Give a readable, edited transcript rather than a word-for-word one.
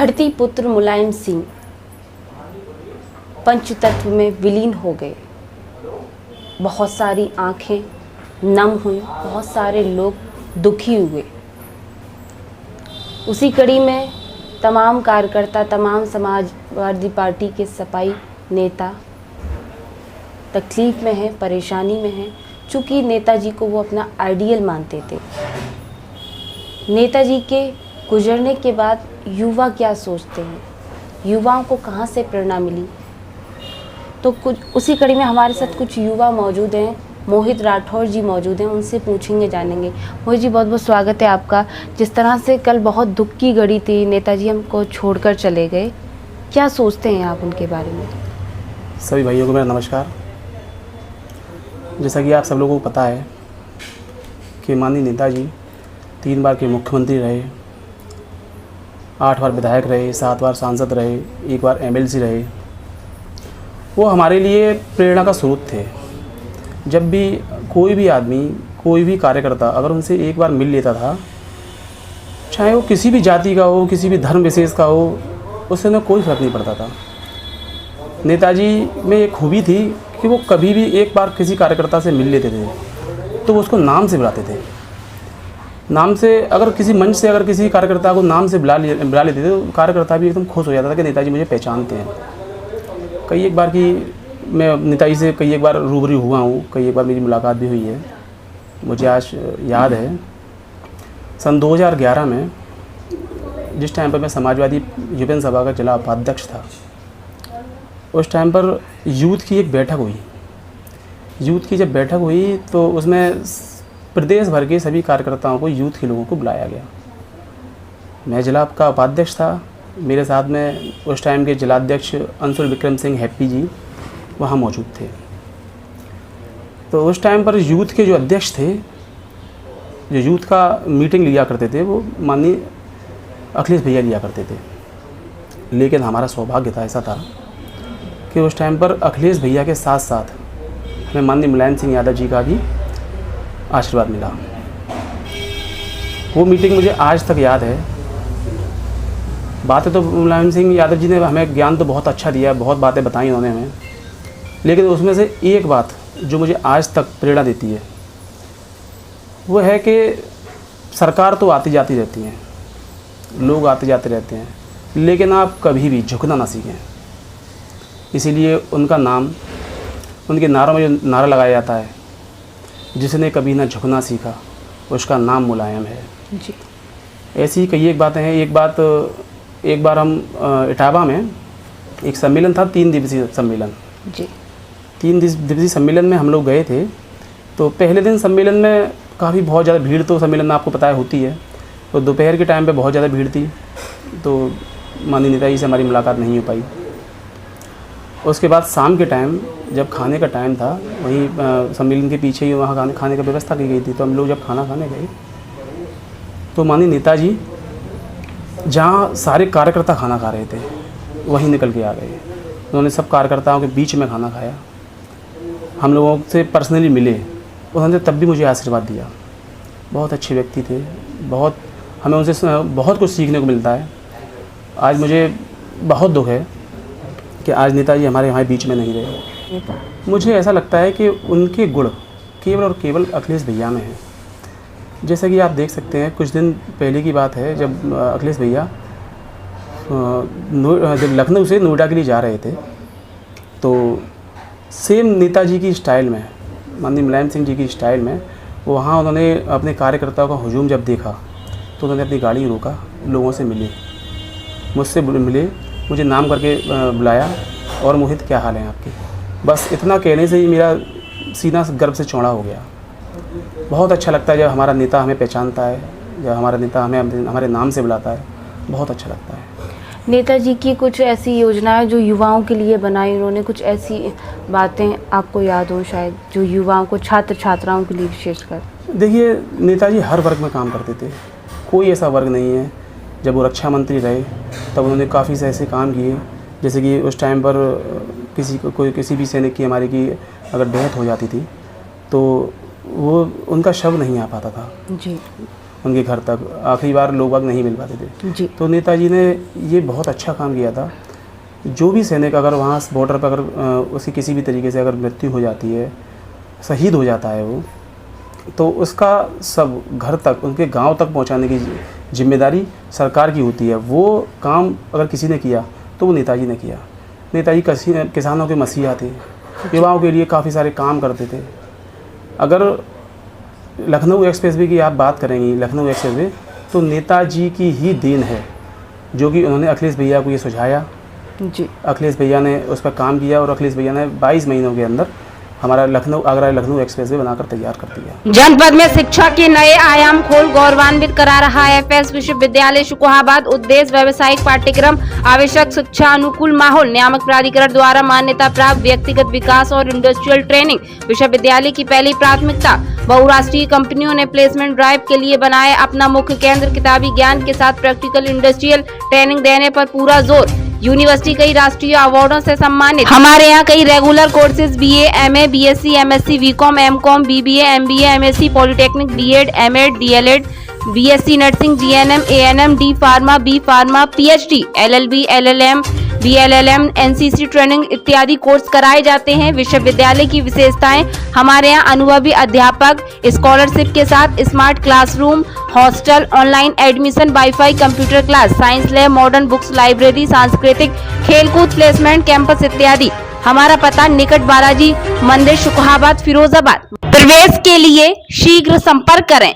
धरती पुत्र मुलायम सिंह पंचतत्व में विलीन हो गए। बहुत सारी आंखें नम हुई, बहुत सारे लोग दुखी हुए। उसी कड़ी में तमाम कार्यकर्ता, तमाम समाजवादी पार्टी के सपाई नेता तकलीफ़ में हैं, परेशानी में हैं, चूँकि नेताजी को वो अपना आइडियल मानते थे। नेताजी के गुजरने के बाद युवा क्या सोचते हैं, युवाओं को कहाँ से प्रेरणा मिली, तो कुछ उसी कड़ी में हमारे साथ कुछ युवा मौजूद हैं। मोहित राठौर जी मौजूद हैं, उनसे पूछेंगे, जानेंगे। मोहित जी, बहुत बहुत स्वागत है आपका। जिस तरह से कल बहुत दुख की घड़ी थी, नेताजी हमको छोड़कर चले गए, क्या सोचते हैं आप उनके बारे में? सभी भाइयों को मेरा नमस्कार। जैसा कि आप सब लोगों को पता है कि माननीय नेताजी 3 बार के मुख्यमंत्री रहे, 8 बार विधायक रहे, 7 बार सांसद रहे, 1 बार MLC रहे। वो हमारे लिए प्रेरणा का स्रोत थे। जब भी कोई भी आदमी, कोई भी कार्यकर्ता अगर उनसे एक बार मिल लेता था, चाहे वो किसी भी जाति का हो, किसी भी धर्म विशेष का हो, उससे उन्हें कोई फ़र्क नहीं पड़ता था। नेताजी में एक खूबी थी कि वो कभी भी एक बार किसी कार्यकर्ता से मिल लेते थे तो वो उसको नाम से बुलाते थे। नाम से, अगर किसी मंच से अगर किसी कार्यकर्ता को नाम से बुला लेते थे तो कार्यकर्ता भी एकदम खुश हो जाता था कि नेताजी मुझे पहचानते हैं। कई एक बार की मैं नेताजी से कई एक बार रूबरू हुआ हूँ, कई एक बार मेरी मुलाकात भी हुई है। मुझे आज याद है सन 2011 में, जिस टाइम पर मैं समाजवादी युवा सभा का जिला उपाध्यक्ष था, उस टाइम पर यूथ की एक बैठक हुई। यूथ की जब बैठक हुई तो उसमें प्रदेश भर के सभी कार्यकर्ताओं को, यूथ के लोगों को बुलाया गया। मैं जिला का उपाध्यक्ष था, मेरे साथ में उस टाइम के जिलाध्यक्ष अंशुल विक्रम सिंह हैप्पी जी वहाँ मौजूद थे। तो उस टाइम पर यूथ के जो अध्यक्ष थे, जो यूथ का मीटिंग लिया करते थे, वो माननीय अखिलेश भैया लिया करते थे। लेकिन हमारा सौभाग्य था, ऐसा था कि उस टाइम पर अखिलेश भैया के साथ साथ हमें माननीय मुलायम सिंह यादव जी का भी आशीर्वाद मिला। वो मीटिंग मुझे आज तक याद है। बातें तो मुलायम सिंह यादव जी ने हमें ज्ञान तो बहुत अच्छा दिया, बहुत बातें बताई उन्होंने हमें, लेकिन उसमें से एक बात जो मुझे आज तक प्रेरणा देती है वो है कि सरकार तो आती जाती रहती है, लोग आते जाते रहते हैं, लेकिन आप कभी भी झुकना ना सीखें। इसीलिए उनका नाम, उनके नारों में जो नारा लगाया जाता है, जिसने कभी ना झुकना सीखा उसका नाम मुलायम है जी। ऐसी कई एक बातें हैं। एक बार हम इटावा में एक सम्मेलन था, 3 दिवसीय सम्मेलन जी। 3 दिवसीय सम्मेलन में हम लोग गए थे। तो पहले दिन सम्मेलन में काफ़ी बहुत ज़्यादा भीड़, तो सम्मेलन में आपको पता है होती है। तो दोपहर के टाइम पे बहुत ज़्यादा भीड़ थी, तो माननीय नेताजी से हमारी मुलाकात नहीं हो पाई। उसके बाद शाम के टाइम जब खाने का टाइम था, वहीं सम्मेलन के पीछे ही वहाँ खाने की व्यवस्था की गई थी। तो हम लोग जब खाना खाने गए तो माननीय नेताजी जहाँ सारे कार्यकर्ता खाना खा रहे थे वहीं निकल के आ गए। उन्होंने सब कार्यकर्ताओं के बीच में खाना खाया, हम लोगों से पर्सनली मिले, उन्होंने तब भी मुझे आशीर्वाद दिया। बहुत अच्छे व्यक्ति थे, हमें उनसे बहुत कुछ सीखने को मिलता है। आज मुझे बहुत दुख है कि आज नेताजी हमारे बीच में नहीं रहे। मुझे ऐसा लगता है कि उनके गुण केवल और केवल अखिलेश भैया में है। जैसा कि आप देख सकते हैं, कुछ दिन पहले की बात है, जब अखिलेश भैया जब लखनऊ से नोएडा के लिए जा रहे थे, तो सेम नेताजी की स्टाइल में, माननीय मुलायम सिंह जी की स्टाइल में, वहाँ उन्होंने अपने कार्यकर्ताओं का हुजूम जब देखा तो उन्होंने अपनी गाड़ी रोका, लोगों से मिले, मुझसे मिले, मुझे नाम करके बुलाया और मोहित क्या हाल है आपके। बस इतना कहने से ही मेरा सीना गर्व से चौड़ा हो गया। बहुत अच्छा लगता है जब हमारा नेता हमें पहचानता है, जब हमारा नेता हमें हमारे नाम से बुलाता है, बहुत अच्छा लगता है। नेताजी की कुछ ऐसी योजनाएं जो युवाओं के लिए बनाई, उन्होंने कुछ ऐसी बातें आपको याद हो शायद, जो युवाओं को, छात्र छात्राओं के लिए विशेषकर? देखिए, नेताजी हर वर्ग में काम करते थे, कोई ऐसा वर्ग नहीं है। जब वो रक्षा मंत्री रहे तब उन्होंने काफ़ी से ऐसे काम किए, जैसे कि उस टाइम पर किसी भी सैनिक की, हमारे की अगर डेथ हो जाती थी तो वो उनका शव नहीं आ पाता था जी। उनके घर तक। आखिरी बार लोग बाग नहीं मिल पाते थे जी। तो नेताजी ने ये बहुत अच्छा काम किया था। जो भी सैनिक अगर वहाँ बॉर्डर पर अगर उसकी किसी भी तरीके से अगर मृत्यु हो जाती है, शहीद हो जाता है वो, तो उसका सब घर तक, उनके गांव तक पहुंचाने की जिम्मेदारी सरकार की होती है। वो काम अगर किसी ने किया तो वो नेताजी ने किया। नेताजी किसानों के मसीहा थे, युवाओं के लिए काफ़ी सारे काम करते थे। अगर लखनऊ एक्सप्रेसवे की आप बात करेंगी, लखनऊ एक्सप्रेसवे तो नेताजी की ही देन है, जो कि उन्होंने अखिलेश भैया को ये सुझाया जी। अखिलेश भैया ने उस पर काम किया और अखिलेश भैया ने 22 महीनों के अंदर हमारा आगरा लखनऊ एक्सप्रेसवे बनाकर तैयार कर दिया। जनपद में शिक्षा के नए आयाम खोल गौरवान्वित करा रहा है एफएस विश्वविद्यालय शुकुहाबाद। उद्देश्य व्यावसायिक पाठ्यक्रम, आवश्यक शिक्षा, अनुकूल माहौल, नियामक प्राधिकरण द्वारा मान्यता प्राप्त व्यक्तिगत विकास और इंडस्ट्रियल ट्रेनिंग। विश्वविद्यालय की पहली प्राथमिकता, बहुराष्ट्रीय कंपनियों ने प्लेसमेंट ड्राइव के लिए बनाए अपना मुख्य केंद्र। किताबी ज्ञान के साथ प्रैक्टिकल इंडस्ट्रियल ट्रेनिंग देने पर पूरा जोर। यूनिवर्सिटी कई राष्ट्रीय अवार्डों से सम्मानित। हमारे यहाँ कई regular courses BA, MA, BSc, MSc, BCom, MCom, BBA, MBA, MSc, polytechnic, BEd, MEd, DElEd, BSc nursing, GNM, ANM, D pharma, B pharma, PhD, LLB, LLM, BLLM, NCC training इत्यादि कोर्स कराए जाते हैं। विश्वविद्यालय की विशेषताएं, हमारे यहाँ अनुभवी अध्यापक, स्कॉलरशिप के साथ smart classroom, hostel, online admission, wifi, computer class, science lab, modern books, library, सांस्कृतिक, खेलकूद, प्लेसमेंट कैंपस इत्यादि। हमारा पता निकट बालाजी मंदिर, शुकुहाबाद, फिरोजाबाद। प्रवेश के लिए शीघ्र संपर्क करें।